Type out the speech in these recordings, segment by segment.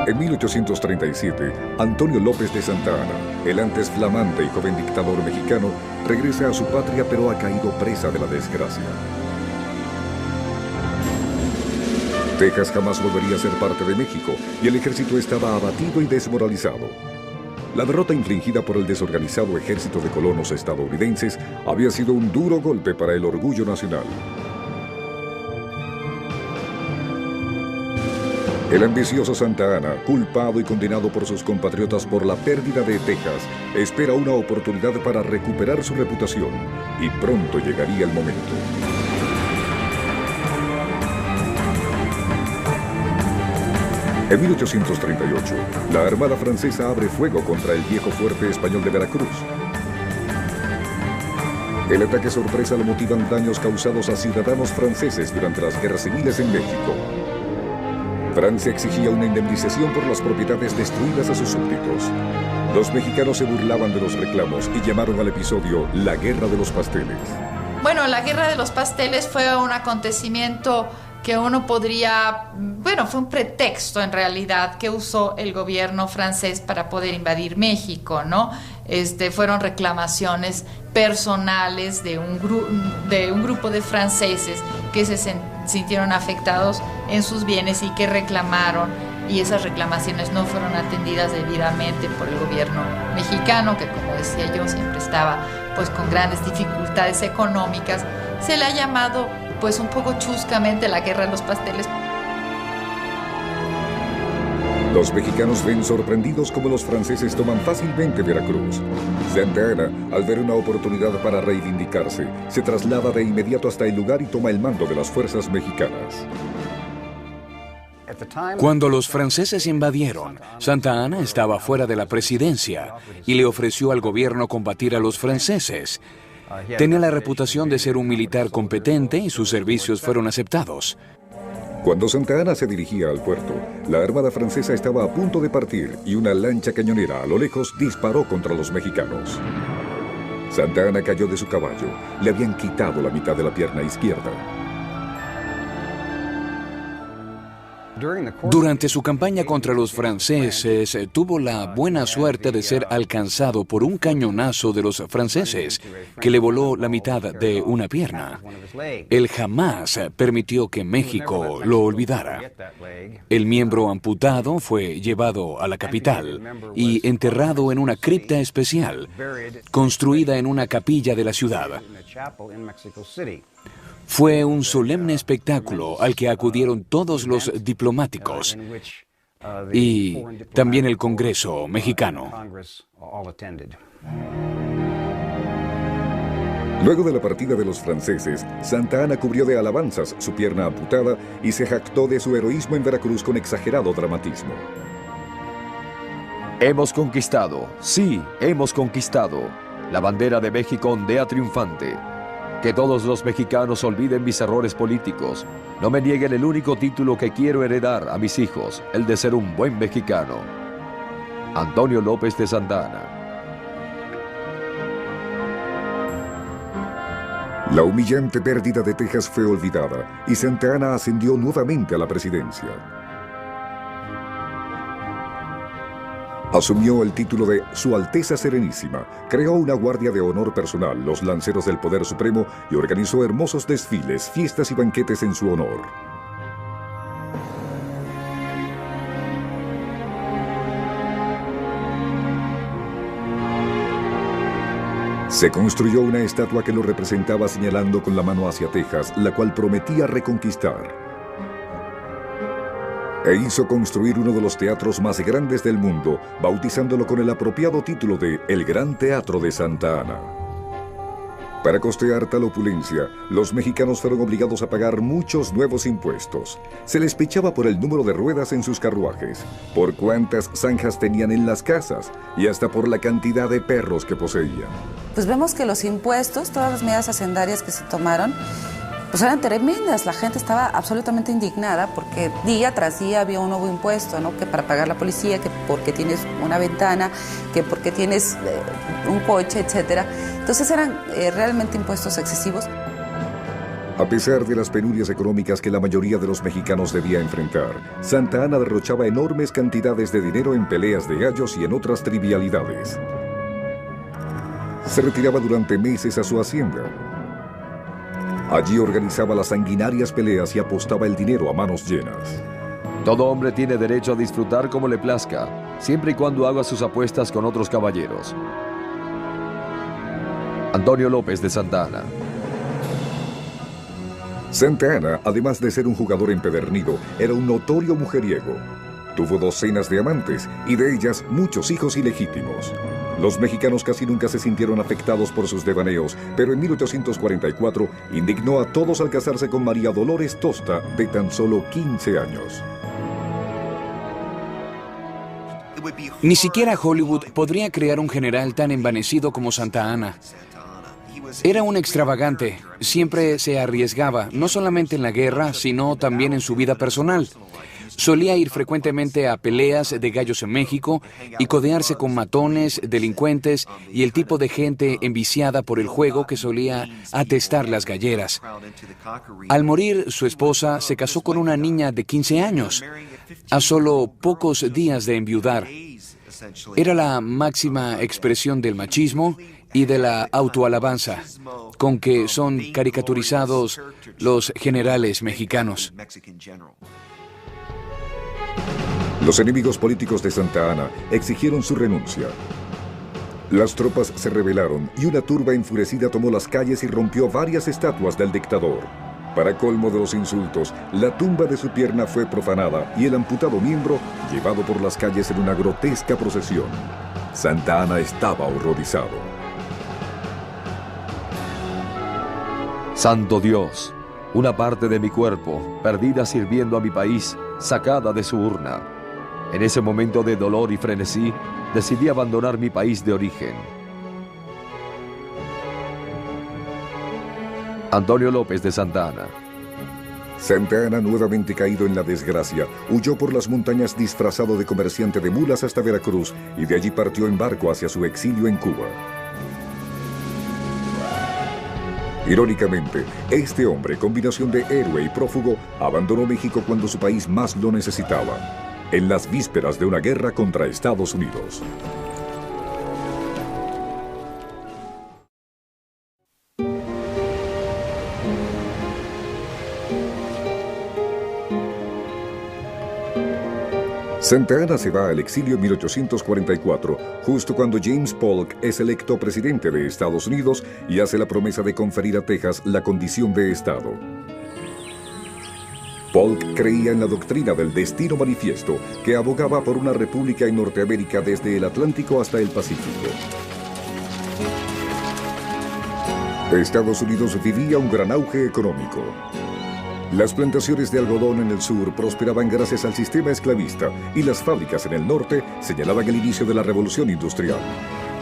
En 1837, Antonio López de Santa Anna, el antes flamante y joven dictador mexicano, regresa a su patria pero ha caído presa de la desgracia. Texas jamás volvería a ser parte de México y el ejército estaba abatido y desmoralizado. La derrota infligida por el desorganizado ejército de colonos estadounidenses había sido un duro golpe para el orgullo nacional. El ambicioso Santa Anna, culpado y condenado por sus compatriotas por la pérdida de Texas, espera una oportunidad para recuperar su reputación y pronto llegaría el momento. En 1838, la Armada francesa abre fuego contra el viejo fuerte español de Veracruz. El ataque sorpresa lo motivan daños causados a ciudadanos franceses durante las guerras civiles en México. Francia exigía una indemnización por las propiedades destruidas a sus súbditos. Los mexicanos se burlaban de los reclamos y llamaron al episodio la Guerra de los Pasteles. Bueno, la Guerra de los Pasteles fue un acontecimiento que uno podría, fue un pretexto en realidad que usó el gobierno francés para poder invadir México, ¿no? Fueron reclamaciones personales de un grupo de franceses que se sintieron afectados en sus bienes y que reclamaron, y esas reclamaciones no fueron atendidas debidamente por el gobierno mexicano, que como decía yo, siempre estaba pues con grandes dificultades económicas. Se le ha llamado pues un poco chuscamente la Guerra de los Pasteles. Los mexicanos ven sorprendidos como los franceses toman fácilmente Veracruz. Santa Anna, al ver una oportunidad para reivindicarse, se traslada de inmediato hasta el lugar y toma el mando de las fuerzas mexicanas. Cuando los franceses invadieron, Santa Anna estaba fuera de la presidencia y le ofreció al gobierno combatir a los franceses. Tenía la reputación de ser un militar competente y sus servicios fueron aceptados. Cuando Santa Anna se dirigía al puerto, la armada francesa estaba a punto de partir y una lancha cañonera a lo lejos disparó contra los mexicanos. Santa Anna cayó de su caballo. Le habían quitado la mitad de la pierna izquierda. Durante su campaña contra los franceses, tuvo la buena suerte de ser alcanzado por un cañonazo de los franceses, que le voló la mitad de una pierna. Él jamás permitió que México lo olvidara. El miembro amputado fue llevado a la capital y enterrado en una cripta especial, construida en una capilla de la ciudad. Fue un solemne espectáculo al que acudieron todos los diplomáticos y también el Congreso mexicano. Luego de la partida de los franceses, Santa Anna cubrió de alabanzas su pierna amputada y se jactó de su heroísmo en Veracruz con exagerado dramatismo. Hemos conquistado, sí, hemos conquistado. La bandera de México ondea triunfante. Que todos los mexicanos olviden mis errores políticos. No me nieguen el único título que quiero heredar a mis hijos, el de ser un buen mexicano. Antonio López de Santa Anna. La humillante pérdida de Texas fue olvidada y Santa Anna ascendió nuevamente a la presidencia. Asumió el título de Su Alteza Serenísima, creó una guardia de honor personal, los lanceros del Poder Supremo, y organizó hermosos desfiles, fiestas y banquetes en su honor. Se construyó una estatua que lo representaba señalando con la mano hacia Texas, la cual prometía reconquistar. E hizo construir uno de los teatros más grandes del mundo, bautizándolo con el apropiado título de El Gran Teatro de Santa Anna. Para costear tal opulencia, los mexicanos fueron obligados a pagar muchos nuevos impuestos. Se les pechaba por el número de ruedas en sus carruajes, por cuántas zanjas tenían en las casas y hasta por la cantidad de perros que poseían. Pues vemos que los impuestos, todas las medidas hacendarias que se tomaron, pues eran tremendas. La gente estaba absolutamente indignada porque día tras día había un nuevo impuesto, ¿no? Que para pagar la policía, que porque tienes una ventana, que porque tienes un coche, etcétera. Entonces eran realmente impuestos excesivos. A pesar de las penurias económicas que la mayoría de los mexicanos debía enfrentar, Santa Anna derrochaba enormes cantidades de dinero en peleas de gallos y en otras trivialidades. Se retiraba durante meses a su hacienda. Allí organizaba las sanguinarias peleas y apostaba el dinero a manos llenas. Todo hombre tiene derecho a disfrutar como le plazca, siempre y cuando haga sus apuestas con otros caballeros. Antonio López de Santa Anna. Santa Anna, además de ser un jugador empedernido, era un notorio mujeriego. Tuvo docenas de amantes y de ellas muchos hijos ilegítimos. Los mexicanos casi nunca se sintieron afectados por sus devaneos, pero en 1844 indignó a todos al casarse con María Dolores Tosta, de tan solo 15 años. Ni siquiera Hollywood podría crear un general tan envanecido como Santa Anna. Era un extravagante, siempre se arriesgaba, no solamente en la guerra, sino también en su vida personal. Solía ir frecuentemente a peleas de gallos en México y codearse con matones, delincuentes y el tipo de gente enviciada por el juego que solía atestar las galleras. Al morir, su esposa se casó con una niña de 15 años, a solo pocos días de enviudar. Era la máxima expresión del machismo y de la autoalabanza, con que son caricaturizados los generales mexicanos. Los enemigos políticos de Santa Anna exigieron su renuncia. Las tropas se rebelaron y una turba enfurecida tomó las calles y rompió varias estatuas del dictador. Para colmo de los insultos, la tumba de su pierna fue profanada y el amputado miembro llevado por las calles en una grotesca procesión. Santa Anna estaba horrorizado. Santo Dios, una parte de mi cuerpo, perdida sirviendo a mi país, sacada de su urna. En ese momento de dolor y frenesí, decidí abandonar mi país de origen. Antonio López de Santa Anna. Santa Anna, nuevamente caído en la desgracia, huyó por las montañas disfrazado de comerciante de mulas hasta Veracruz y de allí partió en barco hacia su exilio en Cuba. Irónicamente, este hombre, combinación de héroe y prófugo, abandonó México cuando su país más lo necesitaba, en las vísperas de una guerra contra Estados Unidos. Santa Anna se va al exilio en 1844, justo cuando James Polk es electo presidente de Estados Unidos y hace la promesa de conferir a Texas la condición de Estado. Polk creía en la doctrina del destino manifiesto, que abogaba por una república en Norteamérica desde el Atlántico hasta el Pacífico. Estados Unidos vivía un gran auge económico. Las plantaciones de algodón en el sur prosperaban gracias al sistema esclavista y las fábricas en el norte señalaban el inicio de la revolución industrial.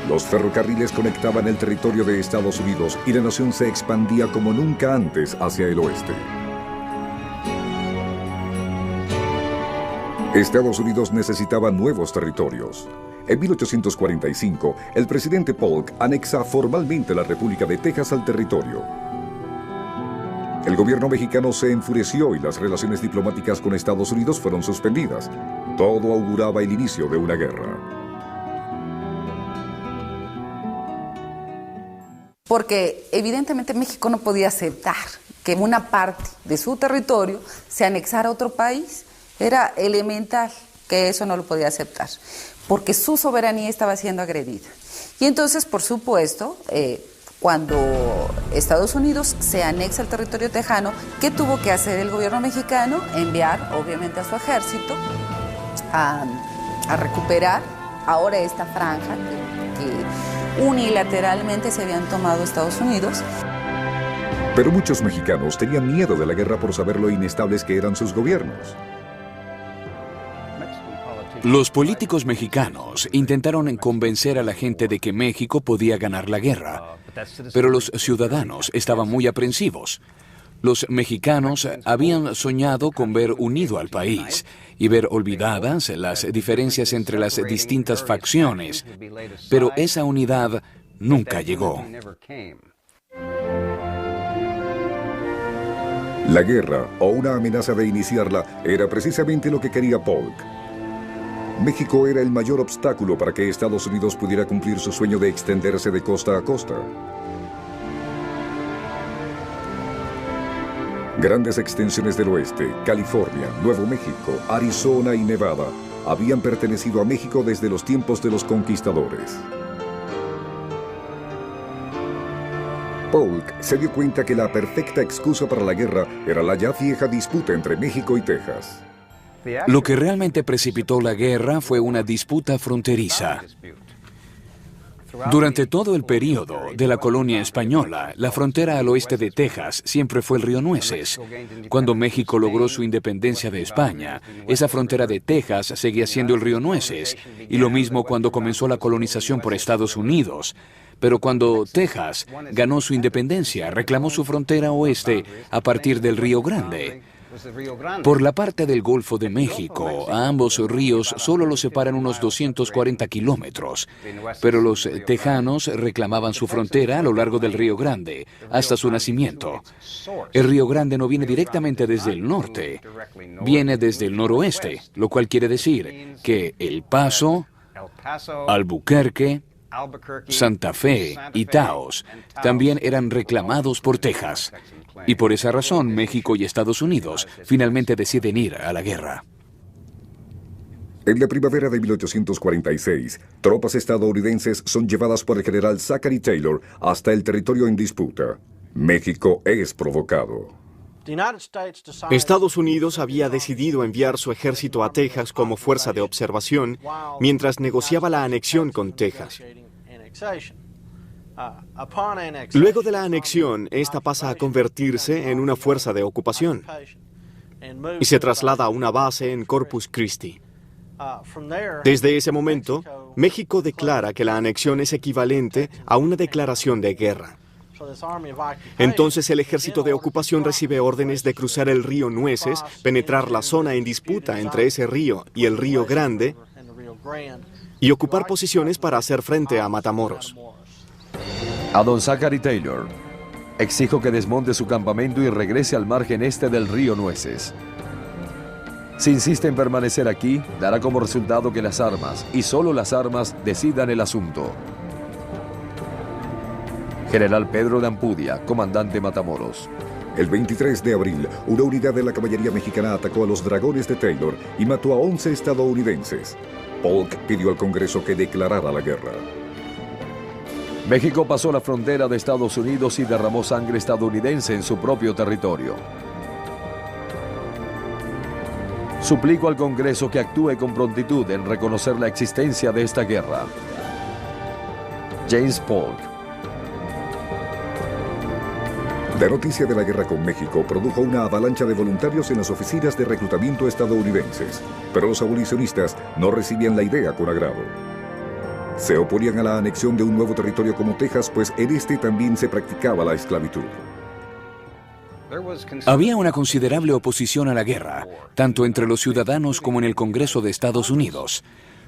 Los ferrocarriles conectaban el territorio de Estados Unidos y la nación se expandía como nunca antes hacia el oeste. Estados Unidos necesitaba nuevos territorios. En 1845, el presidente Polk anexa formalmente la República de Texas al territorio. El gobierno mexicano se enfureció y las relaciones diplomáticas con Estados Unidos fueron suspendidas. Todo auguraba el inicio de una guerra. Porque evidentemente México no podía aceptar que una parte de su territorio se anexara a otro país. Era elemental que eso no lo podía aceptar, porque su soberanía estaba siendo agredida. Y entonces, por supuesto, cuando Estados Unidos se anexa al territorio tejano, ¿qué tuvo que hacer el gobierno mexicano? Enviar, obviamente, a su ejército a recuperar ahora esta franja que unilateralmente se habían tomado Estados Unidos. Pero muchos mexicanos tenían miedo de la guerra por saber lo inestables que eran sus gobiernos. Los políticos mexicanos intentaron convencer a la gente de que México podía ganar la guerra, pero los ciudadanos estaban muy aprensivos. Los mexicanos habían soñado con ver unido al país y ver olvidadas las diferencias entre las distintas facciones, pero esa unidad nunca llegó. La guerra, o una amenaza de iniciarla, era precisamente lo que quería Polk. México era el mayor obstáculo para que Estados Unidos pudiera cumplir su sueño de extenderse de costa a costa. Grandes extensiones del oeste, California, Nuevo México, Arizona y Nevada, habían pertenecido a México desde los tiempos de los conquistadores. Polk se dio cuenta que la perfecta excusa para la guerra era la ya vieja disputa entre México y Texas. Lo que realmente precipitó la guerra fue una disputa fronteriza. Durante todo el período de la colonia española, la frontera al oeste de Texas siempre fue el río Nueces. Cuando México logró su independencia de España, esa frontera de Texas seguía siendo el río Nueces, y lo mismo cuando comenzó la colonización por Estados Unidos. Pero cuando Texas ganó su independencia, reclamó su frontera oeste a partir del Río Grande. Por la parte del Golfo de México, a ambos ríos solo los separan unos 240 kilómetros, pero los tejanos reclamaban su frontera a lo largo del Río Grande, hasta su nacimiento. El Río Grande no viene directamente desde el norte, viene desde el noroeste, lo cual quiere decir que El Paso, Albuquerque, Santa Fe y Taos también eran reclamados por Texas. Y por esa razón, México y Estados Unidos finalmente deciden ir a la guerra. En la primavera de 1846, tropas estadounidenses son llevadas por el general Zachary Taylor hasta el territorio en disputa. México es provocado. Estados Unidos había decidido enviar su ejército a Texas como fuerza de observación mientras negociaba la anexión con Texas. Luego de la anexión, esta pasa a convertirse en una fuerza de ocupación y se traslada a una base en Corpus Christi. Desde ese momento, México declara que la anexión es equivalente a una declaración de guerra. Entonces el ejército de ocupación recibe órdenes de cruzar el río Nueces, penetrar la zona en disputa entre ese río y el Río Grande y ocupar posiciones para hacer frente a Matamoros. A don Zachary Taylor, exijo que desmonte su campamento y regrese al margen este del río Nueces. Si insiste en permanecer aquí, dará como resultado que las armas, y solo las armas, decidan el asunto. General Pedro de Ampudia, comandante Matamoros. El 23 de abril, una unidad de la caballería mexicana atacó a los dragones de Taylor y mató a 11 estadounidenses. Polk pidió al Congreso que declarara la guerra. México pasó la frontera de Estados Unidos y derramó sangre estadounidense en su propio territorio. Suplico al Congreso que actúe con prontitud en reconocer la existencia de esta guerra. James Polk. La noticia de la guerra con México produjo una avalancha de voluntarios en las oficinas de reclutamiento estadounidenses, pero los abolicionistas no recibían la idea con agrado. Se oponían a la anexión de un nuevo territorio como Texas, pues en este también se practicaba la esclavitud. Había una considerable oposición a la guerra, tanto entre los ciudadanos como en el Congreso de Estados Unidos.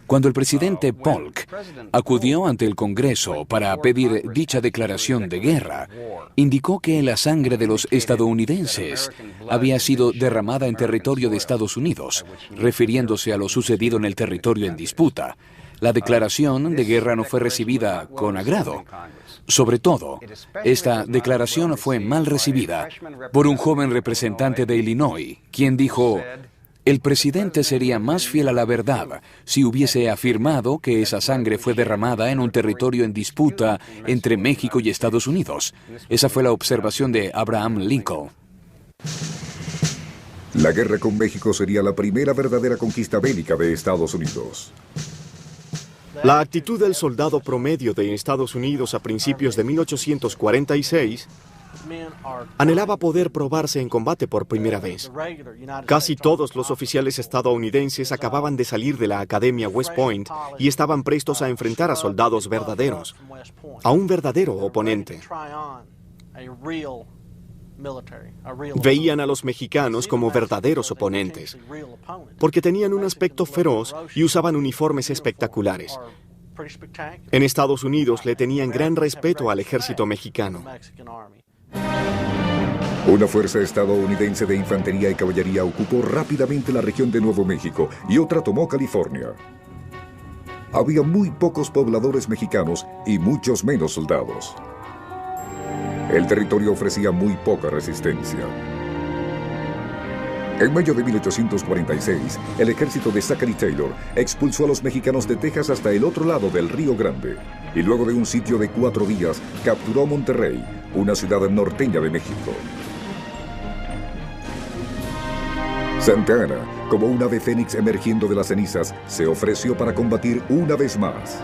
Cuando el presidente Polk acudió ante el Congreso para pedir dicha declaración de guerra, indicó que la sangre de los estadounidenses había sido derramada en territorio de Estados Unidos, refiriéndose a lo sucedido en el territorio en disputa. La declaración de guerra no fue recibida con agrado. Sobre todo, esta declaración fue mal recibida por un joven representante de Illinois, quien dijo: el presidente sería más fiel a la verdad si hubiese afirmado que esa sangre fue derramada en un territorio en disputa entre México y Estados Unidos. Esa fue la observación de Abraham Lincoln. La guerra con México sería la primera verdadera conquista bélica de Estados Unidos. La actitud del soldado promedio de Estados Unidos a principios de 1846 anhelaba poder probarse en combate por primera vez. Casi todos los oficiales estadounidenses acababan de salir de la Academia West Point y estaban prestos a enfrentar a soldados verdaderos, a un verdadero oponente. Veían a los mexicanos como verdaderos oponentes, porque tenían un aspecto feroz y usaban uniformes espectaculares. En Estados Unidos le tenían gran respeto al ejército mexicano. Una fuerza estadounidense de infantería y caballería ocupó rápidamente la región de Nuevo México y otra tomó California. Había muy pocos pobladores mexicanos y muchos menos soldados. El territorio ofrecía muy poca resistencia. En mayo de 1846, el ejército de Zachary Taylor expulsó a los mexicanos de Texas hasta el otro lado del Río Grande y luego de un sitio de 4 días capturó Monterrey, una ciudad norteña de México. Santa Anna, como un ave fénix emergiendo de las cenizas, se ofreció para combatir una vez más.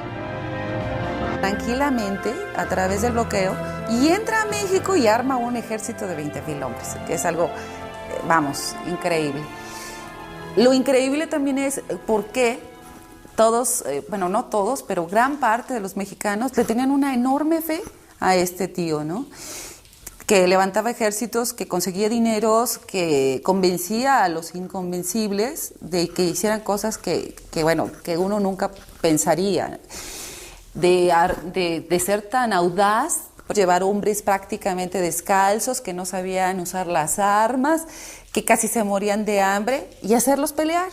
Tranquilamente, a través del bloqueo, y entra a México y arma un ejército de 20,000 hombres, que es algo, vamos, increíble. Lo increíble también es por qué todos, bueno, no todos, pero gran parte de los mexicanos le tenían una enorme fe a este tío, ¿no? Que levantaba ejércitos, que conseguía dineros, que convencía a los inconvencibles de que hicieran cosas que uno nunca pensaría. De ser tan audaz, llevar hombres prácticamente descalzos, que no sabían usar las armas, que casi se morían de hambre, y hacerlos pelear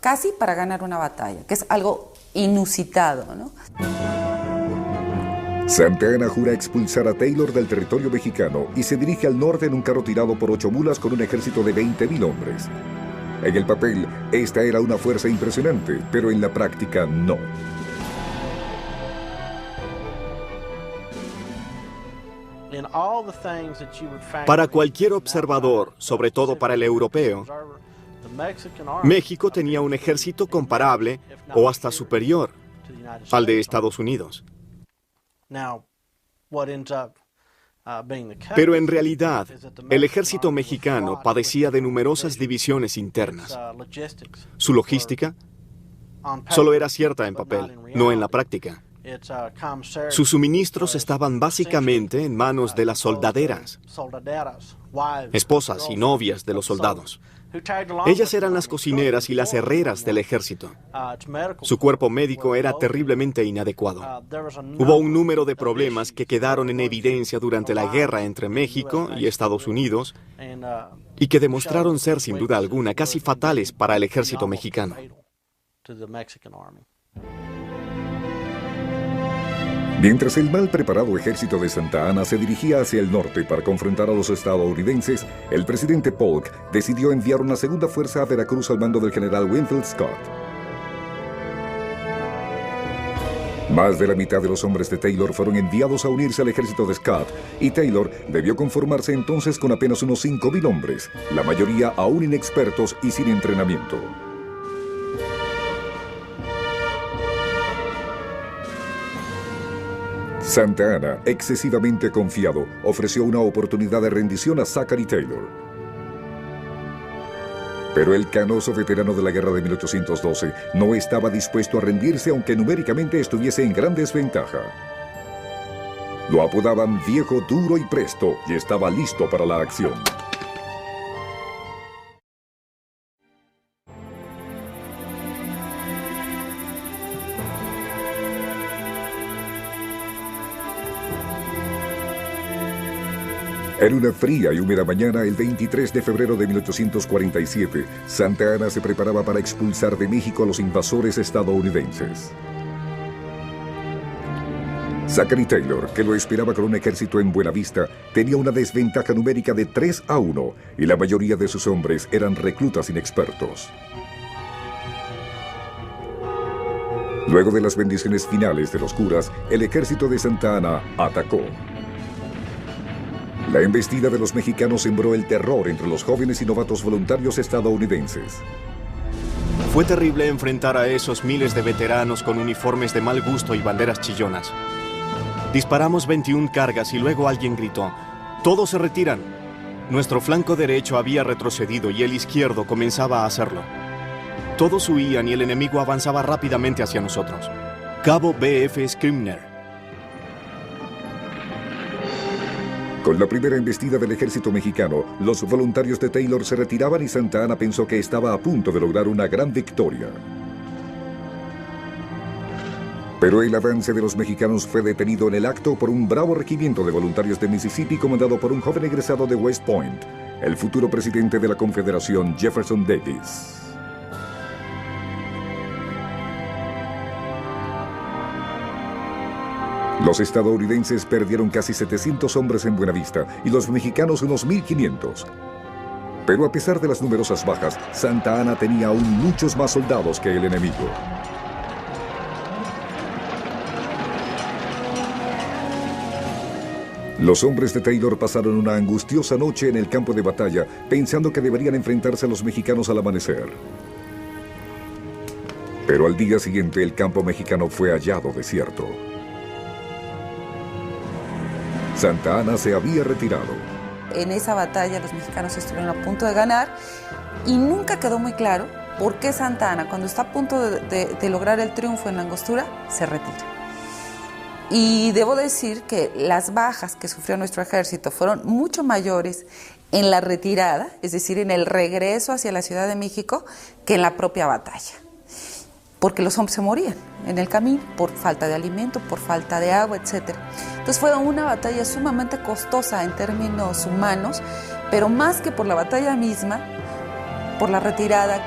casi para ganar una batalla, que es algo inusitado, ¿no? Santa Anna jura expulsar a Taylor del territorio mexicano y se dirige al norte en un carro tirado por 8 mulas con un ejército de 20,000 hombres. En el papel, esta era una fuerza impresionante, pero en la práctica no. Para cualquier observador, sobre todo para el europeo, México tenía un ejército comparable o hasta superior al de Estados Unidos. Pero en realidad, el ejército mexicano padecía de numerosas divisiones internas. Su logística solo era cierta en papel, no en la práctica. Sus suministros estaban básicamente en manos de las soldaderas, esposas y novias de los soldados. Ellas eran las cocineras y las herreras del ejército. Su cuerpo médico era terriblemente inadecuado. Hubo un número de problemas que quedaron en evidencia durante la guerra entre México y Estados Unidos y que demostraron ser sin duda alguna casi fatales para el ejército mexicano. Mientras el mal preparado ejército de Santa Anna se dirigía hacia el norte para confrontar a los estadounidenses, el presidente Polk decidió enviar una segunda fuerza a Veracruz al mando del general Winfield Scott. Más de la mitad de los hombres de Taylor fueron enviados a unirse al ejército de Scott, y Taylor debió conformarse entonces con apenas unos 5,000 hombres, la mayoría aún inexpertos y sin entrenamiento. Santa Anna, excesivamente confiado, ofreció una oportunidad de rendición a Zachary Taylor. Pero el canoso veterano de la guerra de 1812 no estaba dispuesto a rendirse aunque numéricamente estuviese en gran desventaja. Lo apodaban viejo duro y presto y estaba listo para la acción. En una fría y húmeda mañana, el 23 de febrero de 1847, Santa Anna se preparaba para expulsar de México a los invasores estadounidenses. Zachary Taylor, que lo esperaba con un ejército en Buenavista, tenía una desventaja numérica de 3-1 y la mayoría de sus hombres eran reclutas inexpertos. Luego de las bendiciones finales de los curas, el ejército de Santa Anna atacó. La embestida de los mexicanos sembró el terror entre los jóvenes y novatos voluntarios estadounidenses. Fue terrible enfrentar a esos miles de veteranos con uniformes de mal gusto y banderas chillonas. Disparamos 21 cargas y luego alguien gritó: ¡todos se retiran! Nuestro flanco derecho había retrocedido y el izquierdo comenzaba a hacerlo. Todos huían y el enemigo avanzaba rápidamente hacia nosotros. Cabo B.F. Scribner. Con la primera embestida del ejército mexicano, los voluntarios de Taylor se retiraban y Santa Anna pensó que estaba a punto de lograr una gran victoria. Pero el avance de los mexicanos fue detenido en el acto por un bravo regimiento de voluntarios de Mississippi comandado por un joven egresado de West Point, el futuro presidente de la Confederación, Jefferson Davis. Los estadounidenses perdieron casi 700 hombres en Buenavista y los mexicanos unos 1,500. Pero a pesar de las numerosas bajas, Santa Anna tenía aún muchos más soldados que el enemigo. Los hombres de Taylor pasaron una angustiosa noche en el campo de batalla, pensando que deberían enfrentarse a los mexicanos al amanecer. Pero al día siguiente el campo mexicano fue hallado desierto. Santa Anna se había retirado. En esa batalla los mexicanos estuvieron a punto de ganar y nunca quedó muy claro por qué Santa Anna, cuando está a punto de lograr el triunfo en la Angostura, se retira. Y debo decir que las bajas que sufrió nuestro ejército fueron mucho mayores en la retirada, es decir, en el regreso hacia la Ciudad de México, que en la propia batalla. Porque los hombres se morían en el camino por falta de alimento, por falta de agua, etc. Entonces fue una batalla sumamente costosa en términos humanos, pero más que por la batalla misma, por la retirada.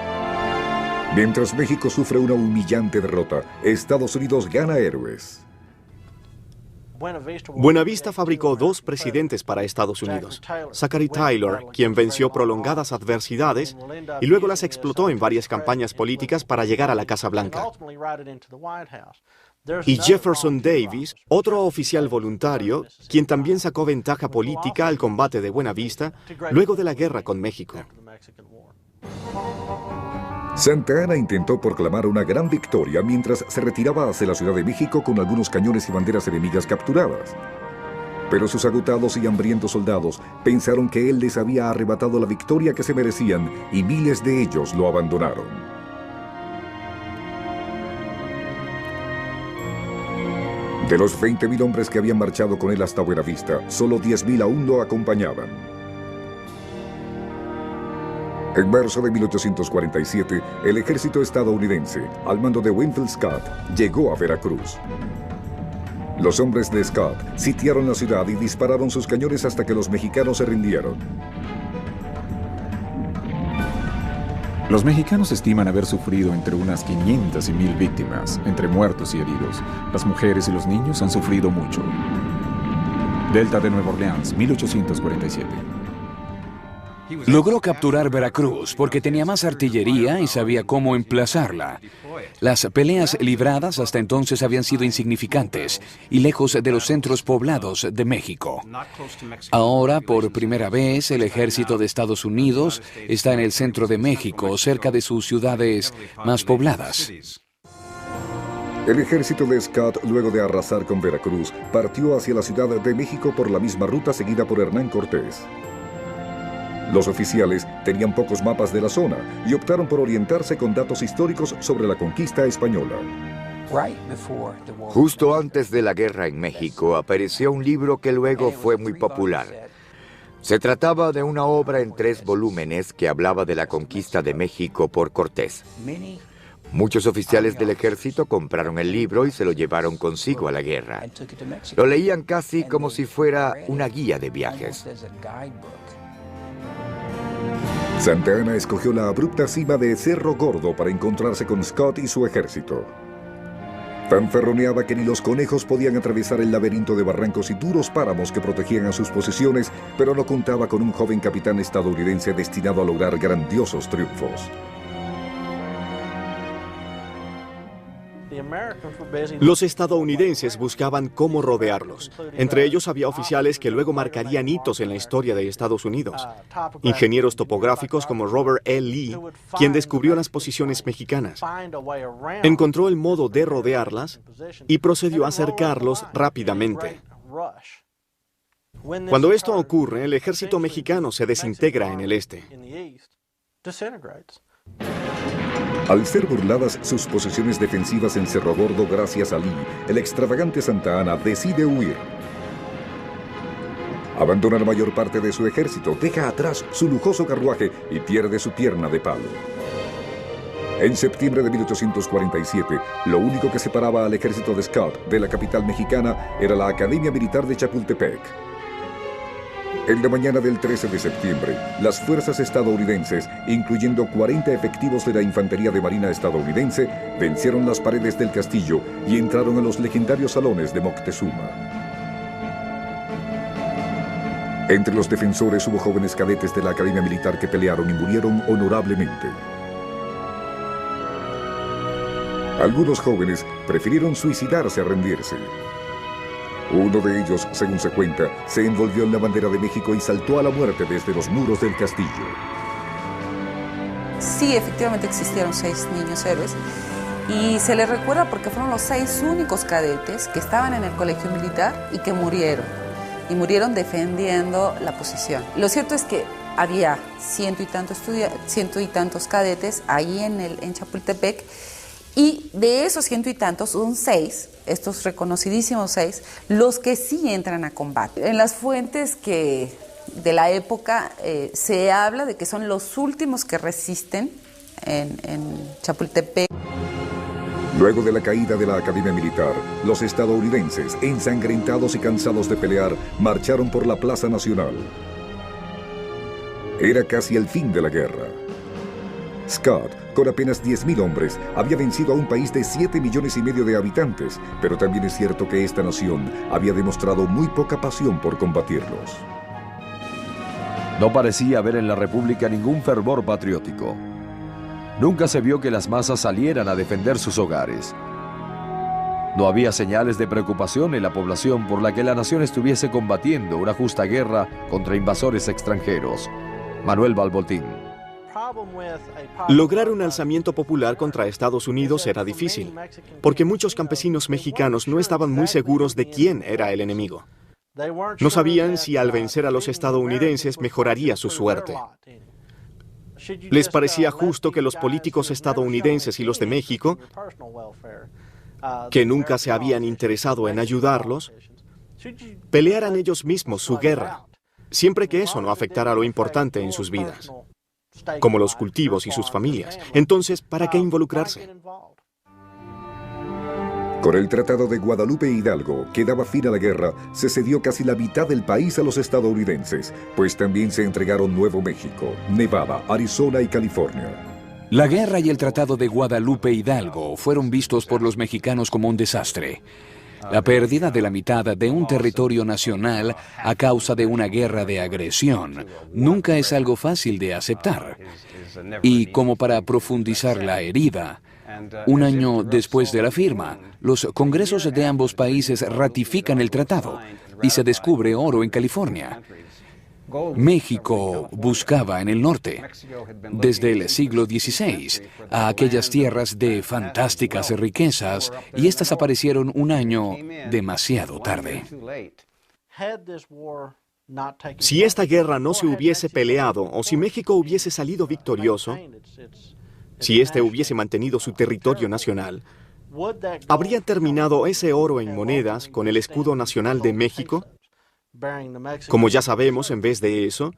Mientras México sufre una humillante derrota, Estados Unidos gana héroes. Buenavista fabricó 2 presidentes para Estados Unidos. Zachary Taylor, quien venció prolongadas adversidades y luego las explotó en varias campañas políticas para llegar a la Casa Blanca. Y Jefferson Davis, otro oficial voluntario, quien también sacó ventaja política al combate de Buenavista luego de la guerra con México. Santa Anna intentó proclamar una gran victoria mientras se retiraba hacia la Ciudad de México con algunos cañones y banderas enemigas capturadas. Pero sus agotados y hambrientos soldados pensaron que él les había arrebatado la victoria que se merecían y miles de ellos lo abandonaron. De los 20,000 hombres que habían marchado con él hasta Buenavista, solo 10,000 aún lo acompañaban. En marzo de 1847, el ejército estadounidense, al mando de Winfield Scott, llegó a Veracruz. Los hombres de Scott sitiaron la ciudad y dispararon sus cañones hasta que los mexicanos se rindieron. Los mexicanos estiman haber sufrido entre unas 500 y 1,000 víctimas, entre muertos y heridos. Las mujeres y los niños han sufrido mucho. Delta de Nueva Orleans, 1847. Logró capturar Veracruz porque tenía más artillería y sabía cómo emplazarla. Las peleas libradas hasta entonces habían sido insignificantes y lejos de los centros poblados de México. Ahora, por primera vez, el ejército de Estados Unidos está en el centro de México, cerca de sus ciudades más pobladas. El ejército de Scott, luego de arrasar con Veracruz, partió hacia la Ciudad de México por la misma ruta seguida por Hernán Cortés. Los oficiales tenían pocos mapas de la zona y optaron por orientarse con datos históricos sobre la conquista española. Justo antes de la guerra en México apareció un libro que luego fue muy popular. Se trataba de una obra en 3 volúmenes que hablaba de la conquista de México por Cortés. Muchos oficiales del ejército compraron el libro y se lo llevaron consigo a la guerra. Lo leían casi como si fuera una guía de viajes. Santa Anna escogió la abrupta cima de Cerro Gordo para encontrarse con Scott y su ejército. Fanfarroneaba que ni los conejos podían atravesar el laberinto de barrancos y duros páramos que protegían a sus posesiones, pero no contaba con un joven capitán estadounidense destinado a lograr grandiosos triunfos. Los estadounidenses buscaban cómo rodearlos. Entre ellos había oficiales que luego marcarían hitos en la historia de Estados Unidos. Ingenieros topográficos como Robert E. Lee, quien descubrió las posiciones mexicanas. Encontró el modo de rodearlas y procedió a acercarlos rápidamente. Cuando esto ocurre, el ejército mexicano se desintegra en el este. Al ser burladas sus posiciones defensivas en Cerro Gordo gracias a Lee, el extravagante Santa Anna decide huir. Abandona la mayor parte de su ejército, deja atrás su lujoso carruaje y pierde su pierna de palo. En septiembre de 1847, lo único que separaba al ejército de Scott de la capital mexicana era la Academia Militar de Chapultepec. En la mañana del 13 de septiembre, las fuerzas estadounidenses, incluyendo 40 efectivos de la Infantería de Marina estadounidense, vencieron las paredes del castillo y entraron a los legendarios salones de Moctezuma. Entre los defensores hubo jóvenes cadetes de la Academia Militar que pelearon y murieron honorablemente. Algunos jóvenes prefirieron suicidarse a rendirse. Uno de ellos, según se cuenta, se envolvió en la bandera de México y saltó a la muerte desde los muros del castillo. Sí, efectivamente existieron 6 niños héroes y se les recuerda porque fueron los 6 únicos cadetes que estaban en el colegio militar y que murieron. Y murieron defendiendo la posición. Lo cierto es que había ciento y tantos cadetes ahí en Chapultepec. Y de esos ciento y tantos, son 6, estos reconocidísimos 6, los que sí entran a combate. En las fuentes de la época se habla de que son los últimos que resisten en Chapultepec. Luego de la caída de la Academia Militar, los estadounidenses, ensangrentados y cansados de pelear, marcharon por la Plaza Nacional. Era casi el fin de la guerra. Scott, con apenas 10.000 hombres, había vencido a un país de 7,5 millones de habitantes, pero también es cierto que esta nación había demostrado muy poca pasión por combatirlos. No parecía haber en la República ningún fervor patriótico. Nunca se vio que las masas salieran a defender sus hogares. No había señales de preocupación en la población por la que la nación estuviese combatiendo una justa guerra contra invasores extranjeros. Manuel Balbotín. Lograr un alzamiento popular contra Estados Unidos era difícil, porque muchos campesinos mexicanos no estaban muy seguros de quién era el enemigo. No sabían si al vencer a los estadounidenses mejoraría su suerte. Les parecía justo que los políticos estadounidenses y los de México, que nunca se habían interesado en ayudarlos, pelearan ellos mismos su guerra, siempre que eso no afectara lo importante en sus vidas, como los cultivos y sus familias. Entonces, ¿para qué involucrarse? Con el Tratado de Guadalupe Hidalgo, que daba fin a la guerra, se cedió casi la mitad del país a los estadounidenses, pues también se entregaron Nuevo México, Nevada, Arizona y California. La guerra y el Tratado de Guadalupe Hidalgo fueron vistos por los mexicanos como un desastre. La pérdida de la mitad de un territorio nacional a causa de una guerra de agresión nunca es algo fácil de aceptar. Y como para profundizar la herida, un año después de la firma, los congresos de ambos países ratifican el tratado y se descubre oro en California. México buscaba en el norte, desde el siglo XVI, a aquellas tierras de fantásticas riquezas, y estas aparecieron un año demasiado tarde. Si esta guerra no se hubiese peleado o si México hubiese salido victorioso, si éste hubiese mantenido su territorio nacional, ¿habría terminado ese oro en monedas con el escudo nacional de México? Como ya sabemos, en vez de eso,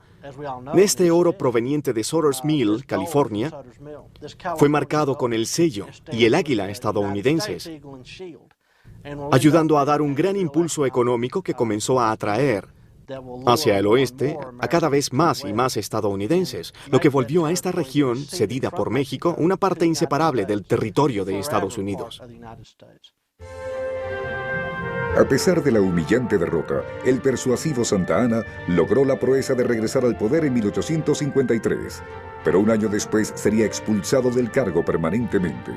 este oro proveniente de Sutter's Mill, California, fue marcado con el sello y el águila estadounidenses, ayudando a dar un gran impulso económico que comenzó a atraer hacia el oeste a cada vez más y más estadounidenses, lo que volvió a esta región, cedida por México, una parte inseparable del territorio de Estados Unidos. A pesar de la humillante derrota, el persuasivo Santa Anna logró la proeza de regresar al poder en 1853, pero un año después sería expulsado del cargo permanentemente.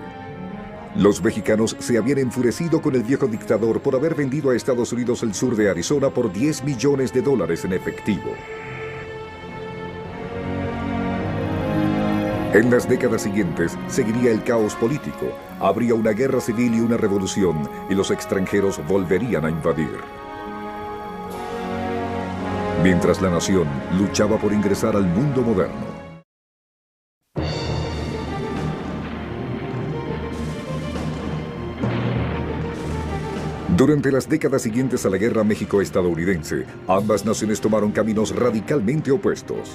Los mexicanos se habían enfurecido con el viejo dictador por haber vendido a Estados Unidos el sur de Arizona por $10 millones en efectivo. En las décadas siguientes seguiría el caos político, habría una guerra civil y una revolución, y los extranjeros volverían a invadir. Mientras la nación luchaba por ingresar al mundo moderno. Durante las décadas siguientes a la guerra México-estadounidense, ambas naciones tomaron caminos radicalmente opuestos.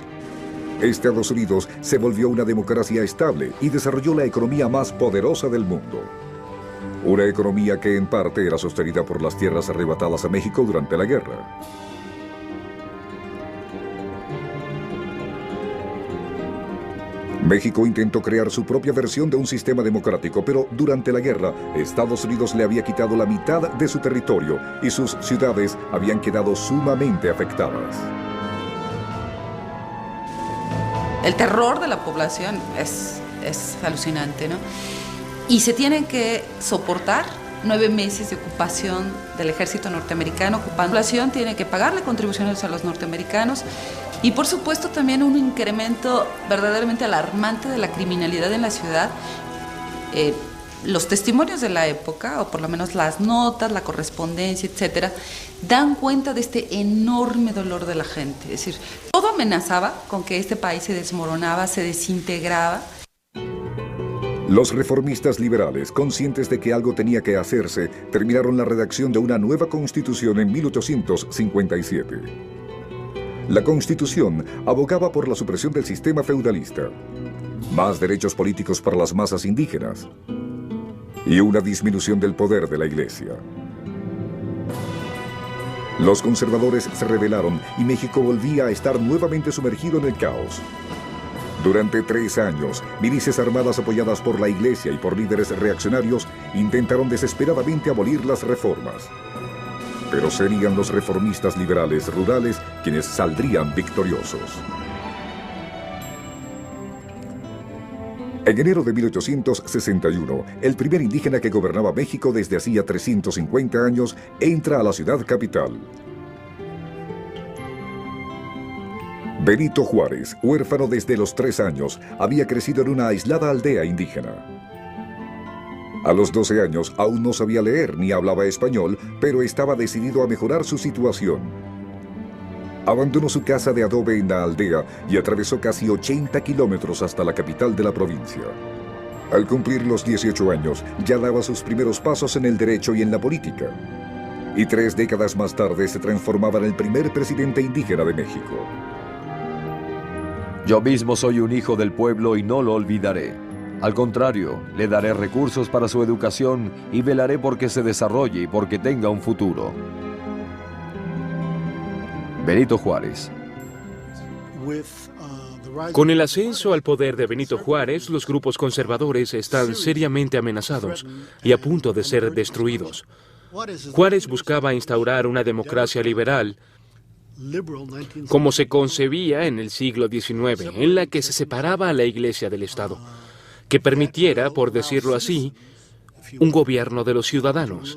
Estados Unidos se volvió una democracia estable y desarrolló la economía más poderosa del mundo. Una economía que en parte era sostenida por las tierras arrebatadas a México durante la guerra. México intentó crear su propia versión de un sistema democrático, pero durante la guerra, Estados Unidos le había quitado la mitad de su territorio y sus ciudades habían quedado sumamente afectadas. El terror de la población es alucinante, ¿no? Y se tienen que soportar 9 meses de ocupación del ejército norteamericano. La población tiene que pagarle contribuciones a los norteamericanos y, por supuesto, también un incremento verdaderamente alarmante de la criminalidad en la ciudad. Los testimonios de la época, o por lo menos las notas, la correspondencia, etcétera, dan cuenta de este enorme dolor de la gente. Es decir, todo amenazaba con que este país se desmoronaba, se desintegraba. Los reformistas liberales, conscientes de que algo tenía que hacerse, terminaron la redacción de una nueva constitución en 1857. La constitución abogaba por la supresión del sistema feudalista, más derechos políticos para las masas indígenas y una disminución del poder de la Iglesia. Los conservadores se rebelaron y México volvía a estar nuevamente sumergido en el caos. Durante 3 años, milicias armadas apoyadas por la Iglesia y por líderes reaccionarios intentaron desesperadamente abolir las reformas. Pero serían los reformistas liberales rurales quienes saldrían victoriosos. En enero de 1861, el primer indígena que gobernaba México desde hacía 350 años entra a la ciudad capital. Benito Juárez, huérfano desde los 3 años, había crecido en una aislada aldea indígena. A los 12 años aún no sabía leer ni hablaba español, pero estaba decidido a mejorar su situación. Abandonó su casa de adobe en la aldea y atravesó casi 80 kilómetros hasta la capital de la provincia. Al cumplir los 18 años, ya daba sus primeros pasos en el derecho y en la política. Y 3 décadas más tarde se transformaba en el primer presidente indígena de México. Yo mismo soy un hijo del pueblo y no lo olvidaré. Al contrario, le daré recursos para su educación y velaré porque se desarrolle y porque tenga un futuro. Benito Juárez. Con el ascenso al poder de Benito Juárez, los grupos conservadores están seriamente amenazados y a punto de ser destruidos. Juárez buscaba instaurar una democracia liberal, como se concebía en el siglo XIX, en la que se separaba a la Iglesia del Estado, que permitiera, por decirlo así, un gobierno de los ciudadanos.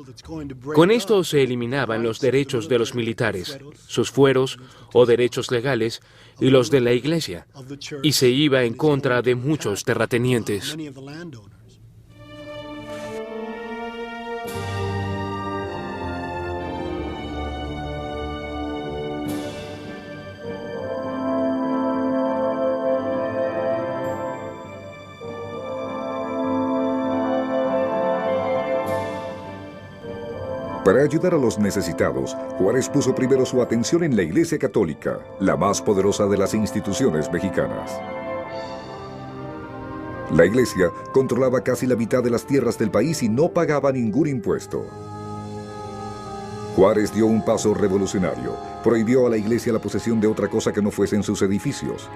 Con esto se eliminaban los derechos de los militares, sus fueros o derechos legales, y los de la Iglesia, y se iba en contra de muchos terratenientes. Para ayudar a los necesitados, Juárez puso primero su atención en la Iglesia Católica, la más poderosa de las instituciones mexicanas. La Iglesia controlaba casi la mitad de las tierras del país y no pagaba ningún impuesto. Juárez dio un paso revolucionario. Prohibió a la Iglesia la posesión de otra cosa que no fuesen sus edificios.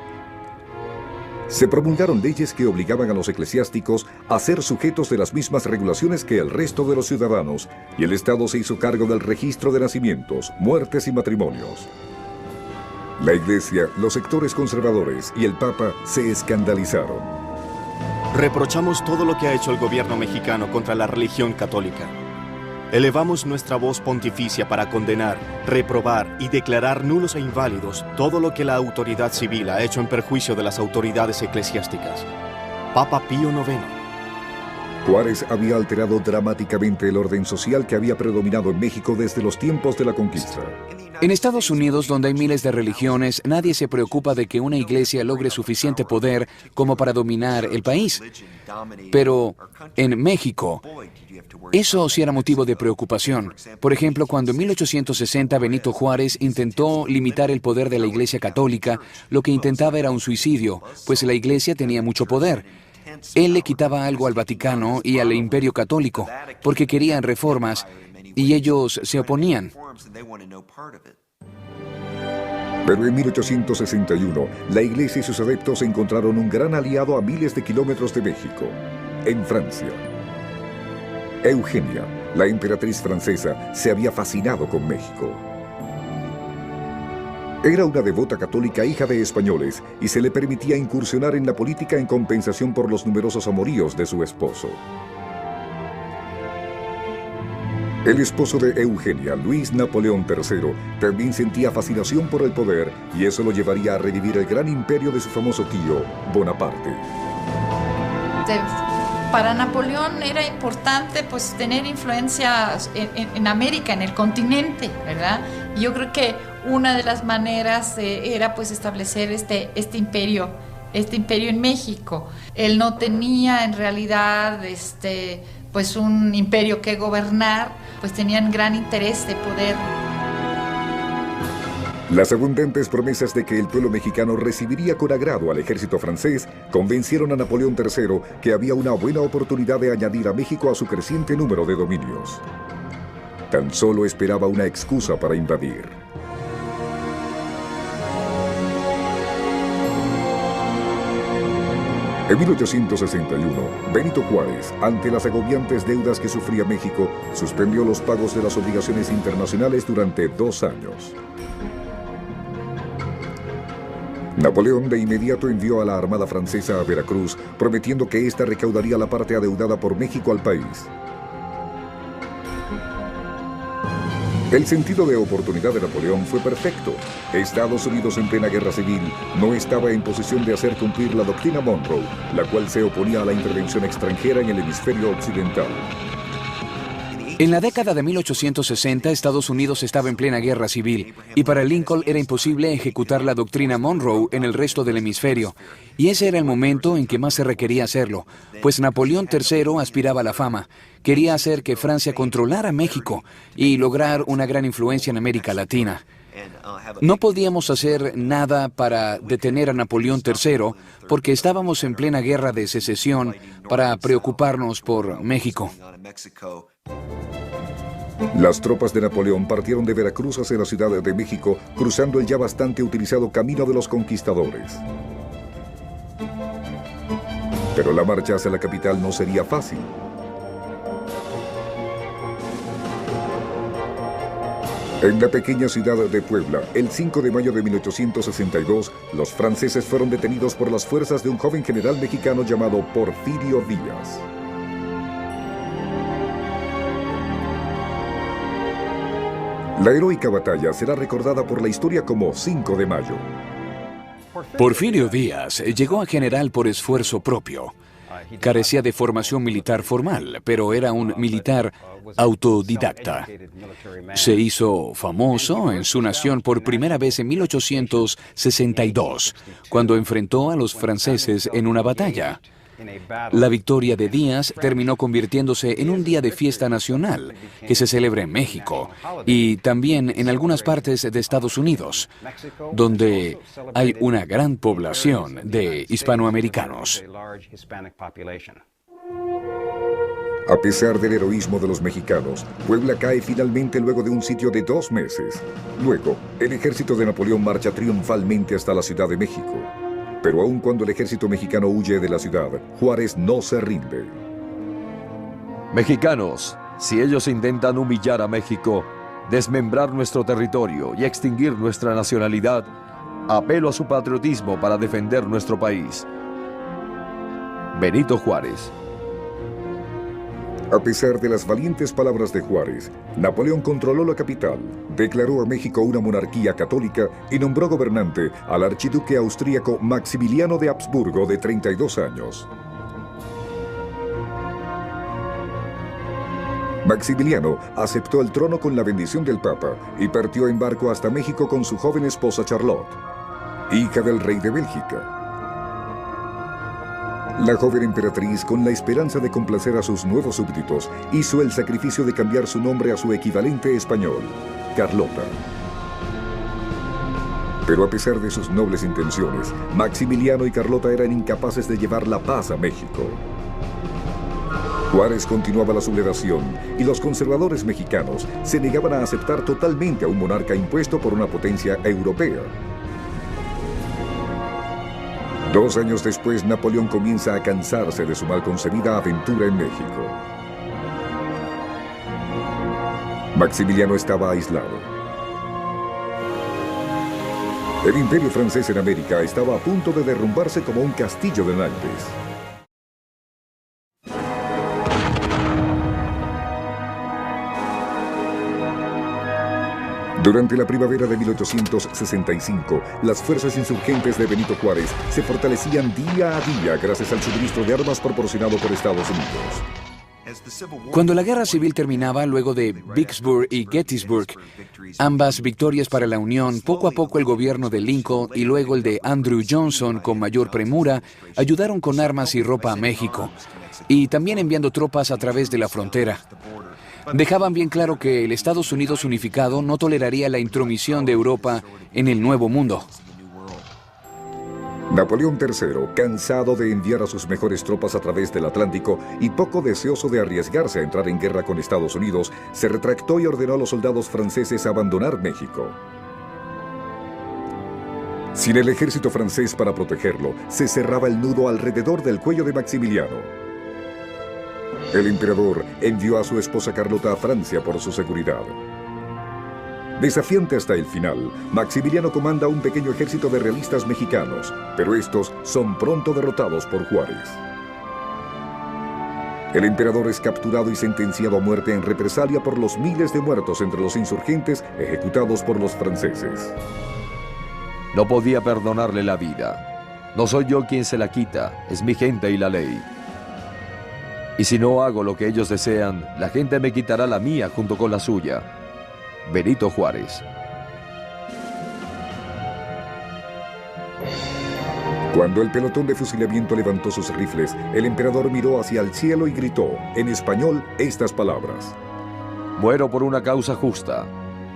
Se promulgaron leyes que obligaban a los eclesiásticos a ser sujetos de las mismas regulaciones que el resto de los ciudadanos, y el Estado se hizo cargo del registro de nacimientos, muertes y matrimonios. La Iglesia, los sectores conservadores y el Papa se escandalizaron. Reprochamos todo lo que ha hecho el gobierno mexicano contra la religión católica. Elevamos nuestra voz pontificia para condenar, reprobar y declarar nulos e inválidos todo lo que la autoridad civil ha hecho en perjuicio de las autoridades eclesiásticas. Papa Pío IX. Juárez había alterado dramáticamente el orden social que había predominado en México desde los tiempos de la conquista. En Estados Unidos, donde hay miles de religiones, nadie se preocupa de que una iglesia logre suficiente poder como para dominar el país. Pero en México, eso sí era motivo de preocupación. Por ejemplo, cuando en 1860 Benito Juárez intentó limitar el poder de la Iglesia Católica, lo que intentaba era un suicidio, pues la Iglesia tenía mucho poder. Él le quitaba algo al Vaticano y al Imperio Católico, porque querían reformas, y ellos se oponían. Pero en 1861, la Iglesia y sus adeptos encontraron un gran aliado a miles de kilómetros de México, en Francia. Eugenia, la emperatriz francesa, se había fascinado con México. Era una devota católica hija de españoles y se le permitía incursionar en la política en compensación por los numerosos amoríos de su esposo. El esposo de Eugenia, Luis Napoleón III, también sentía fascinación por el poder y eso lo llevaría a revivir el gran imperio de su famoso tío, Bonaparte. Para Napoleón era importante pues tener influencia en América, en el continente, ¿verdad? Y yo creo que una de las maneras era pues establecer este imperio en México. Él no tenía en realidad pues un imperio que gobernar, pues tenían gran interés de poder. Las abundantes promesas de que el pueblo mexicano recibiría con agrado al ejército francés convencieron a Napoleón III que había una buena oportunidad de añadir a México a su creciente número de dominios. Tan solo esperaba una excusa para invadir. En 1861, Benito Juárez, ante las agobiantes deudas que sufría México, suspendió los pagos de las obligaciones internacionales durante 2 años. Napoleón de inmediato envió a la Armada Francesa a Veracruz, prometiendo que ésta recaudaría la parte adeudada por México al país. El sentido de oportunidad de Napoleón fue perfecto. Estados Unidos en plena guerra civil no estaba en posición de hacer cumplir la doctrina Monroe, la cual se oponía a la intervención extranjera en el hemisferio occidental. En la década de 1860, Estados Unidos estaba en plena guerra civil, y para Lincoln era imposible ejecutar la doctrina Monroe en el resto del hemisferio, y ese era el momento en que más se requería hacerlo, pues Napoleón III aspiraba a la fama, quería hacer que Francia controlara México y lograr una gran influencia en América Latina. No podíamos hacer nada para detener a Napoleón III porque estábamos en plena guerra de secesión para preocuparnos por México. Las tropas de Napoleón partieron de Veracruz hacia la Ciudad de México, cruzando el ya bastante utilizado Camino de los Conquistadores. Pero la marcha hacia la capital no sería fácil. En la pequeña ciudad de Puebla, el 5 de mayo de 1862, los franceses fueron detenidos por las fuerzas de un joven general mexicano llamado Porfirio Díaz. La heroica batalla será recordada por la historia como 5 de mayo. Porfirio Díaz llegó a general por esfuerzo propio. Carecía de formación militar formal, pero era un militar autodidacta. Se hizo famoso en su nación por primera vez en 1862, cuando enfrentó a los franceses en una batalla. La victoria de Díaz terminó convirtiéndose en un día de fiesta nacional que se celebra en México y también en algunas partes de Estados Unidos, donde hay una gran población de hispanoamericanos. A pesar del heroísmo de los mexicanos, Puebla cae finalmente luego de un sitio de 2 meses. Luego, el ejército de Napoleón marcha triunfalmente hasta la Ciudad de México. Pero aun cuando el ejército mexicano huye de la ciudad, Juárez no se rinde. Mexicanos, si ellos intentan humillar a México, desmembrar nuestro territorio y extinguir nuestra nacionalidad, apelo a su patriotismo para defender nuestro país. Benito Juárez. A pesar de las valientes palabras de Juárez, Napoleón controló la capital, declaró a México una monarquía católica y nombró gobernante al archiduque austríaco Maximiliano de Habsburgo, de 32 años. Maximiliano aceptó el trono con la bendición del Papa y partió en barco hasta México con su joven esposa Charlotte, hija del rey de Bélgica. La joven emperatriz, con la esperanza de complacer a sus nuevos súbditos, hizo el sacrificio de cambiar su nombre a su equivalente español, Carlota. Pero a pesar de sus nobles intenciones, Maximiliano y Carlota eran incapaces de llevar la paz a México. Juárez continuaba la sublevación y los conservadores mexicanos se negaban a aceptar totalmente a un monarca impuesto por una potencia europea. 2 años después, Napoleón comienza a cansarse de su mal concebida aventura en México. Maximiliano estaba aislado. El imperio francés en América estaba a punto de derrumbarse como un castillo de naipes. Durante la primavera de 1865, las fuerzas insurgentes de Benito Juárez se fortalecían día a día gracias al suministro de armas proporcionado por Estados Unidos. Cuando la guerra civil terminaba, luego de Vicksburg y Gettysburg, ambas victorias para la Unión, poco a poco el gobierno de Lincoln y luego el de Andrew Johnson, con mayor premura, ayudaron con armas y ropa a México, y también enviando tropas a través de la frontera. Dejaban bien claro que el Estados Unidos unificado no toleraría la intromisión de Europa en el Nuevo Mundo. Napoleón III, cansado de enviar a sus mejores tropas a través del Atlántico y poco deseoso de arriesgarse a entrar en guerra con Estados Unidos, se retractó y ordenó a los soldados franceses abandonar México. Sin el ejército francés para protegerlo, se cerraba el nudo alrededor del cuello de Maximiliano. El emperador envió a su esposa Carlota a Francia por su seguridad. Desafiante hasta el final, Maximiliano comanda un pequeño ejército de realistas mexicanos, pero estos son pronto derrotados por Juárez. El emperador es capturado y sentenciado a muerte en represalia por los miles de muertos entre los insurgentes ejecutados por los franceses. No podía perdonarle la vida. No soy yo quien se la quita, es mi gente y la ley. Y si no hago lo que ellos desean, la gente me quitará la mía junto con la suya. Benito Juárez. Cuando el pelotón de fusilamiento levantó sus rifles, el emperador miró hacia el cielo y gritó, en español, estas palabras: Muero por una causa justa.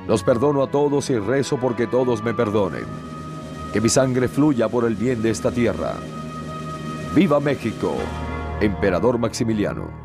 Los perdono a todos y rezo porque todos me perdonen. Que mi sangre fluya por el bien de esta tierra. ¡Viva México! Emperador Maximiliano.